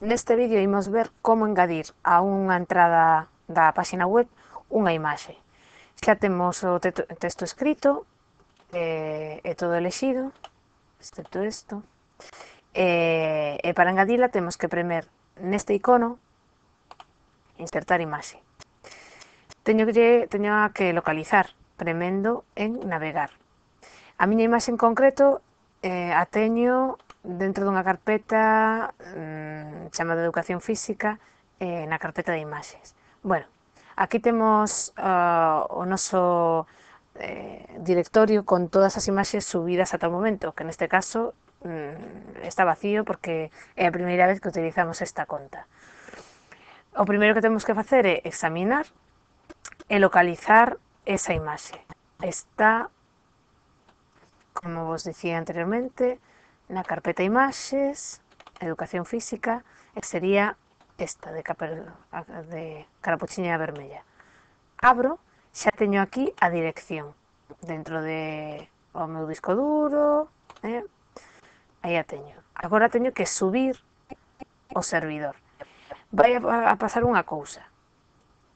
Neste vídeo imos ver como engadir a unha entrada da páxina web unha imaxe. Xa temos o texto escrito e todo elexido, excepto isto. E para engadila temos que premer neste icono insertar imaxe. Teño que localizar premendo en navegar. A miña imaxe en concreto a teño dentro dunha carpeta chamada Educación Física na carpeta de imaxes. Bueno, aquí temos o noso directorio con todas as imaxes subidas ata o momento, que neste caso está vacío porque é a primeira vez que utilizamos esta conta. O primeiro que temos que facer é examinar e localizar esa imaxe. Está, como vos dicía anteriormente, na carpeta imaxes, educación física, e sería esta de carapuchiña vermella. Abro, xa teño aquí a dirección dentro de o meu disco duro, aí a teño. Agora teño que subir o servidor. Vai a pasar unha cousa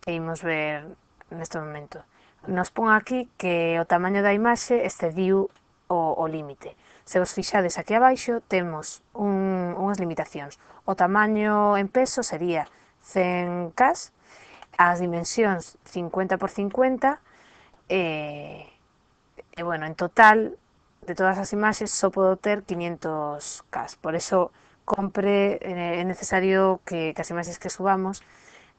que imos ver neste momento. Nos pon aquí que o tamaño da imaxe excediu o límite. Se vos fixades aquí abaixo, temos unhas limitacións. O tamaño en peso sería 100K, as dimensións 50 por 50 e bueno, en total de todas as imaxes só podo ter 500K. Por eso é necesario que as imaxes que subamos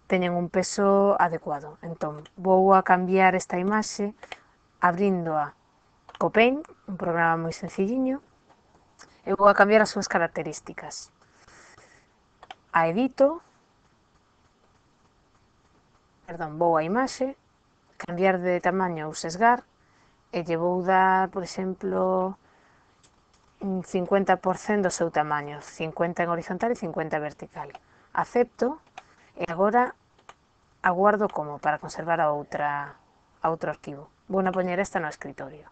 teñen un peso adecuado. Entón, vou a cambiar esta imaxe abríndoa co Paint, un programa moi sencilliño, e vou a cambiar as súas características. A edito, vou a imaxe, cambiar de tamaño ou sesgar, e lle vou dar, por exemplo, un 50% do seu tamaño, 50 en horizontal e 50 en vertical. Acepto, e agora aguardo como para conservar a outro arquivo. Vou a poñer esta no escritorio.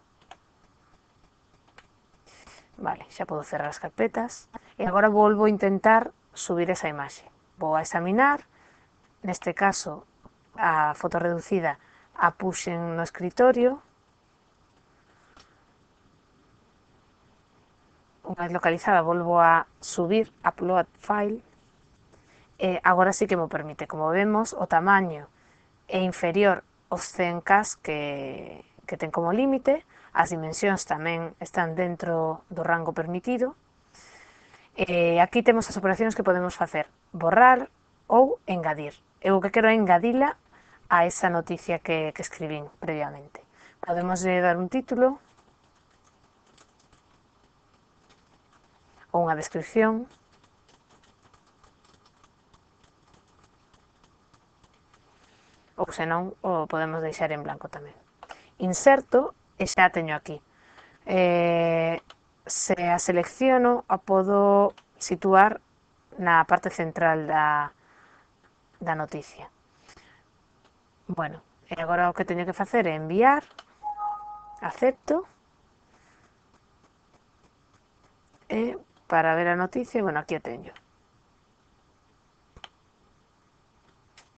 Vale, xa podo cerrar as carpetas. E agora volvo a intentar subir esa imaxe. Vou a examinar, neste caso a foto reducida a puxen no escritorio. Unha vez localizada volvo a subir upload file. E agora sí que me permite. Como vemos, o tamaño é inferior aos 100K que ten como límite. As dimensións tamén están dentro do rango permitido. Aquí temos as operacións que podemos facer: borrar ou engadir. Eu o que quero é engadila a esa noticia que escribín previamente. Podemos dar un título ou unha descripción, ou senón o podemos deixar en blanco tamén. Inserto e xa a teño aquí. Se a selecciono, a podo situar na parte central da noticia. Bueno, e agora o que teño que facer é enviar, acepto, e para ver a noticia, bueno, aquí a teño.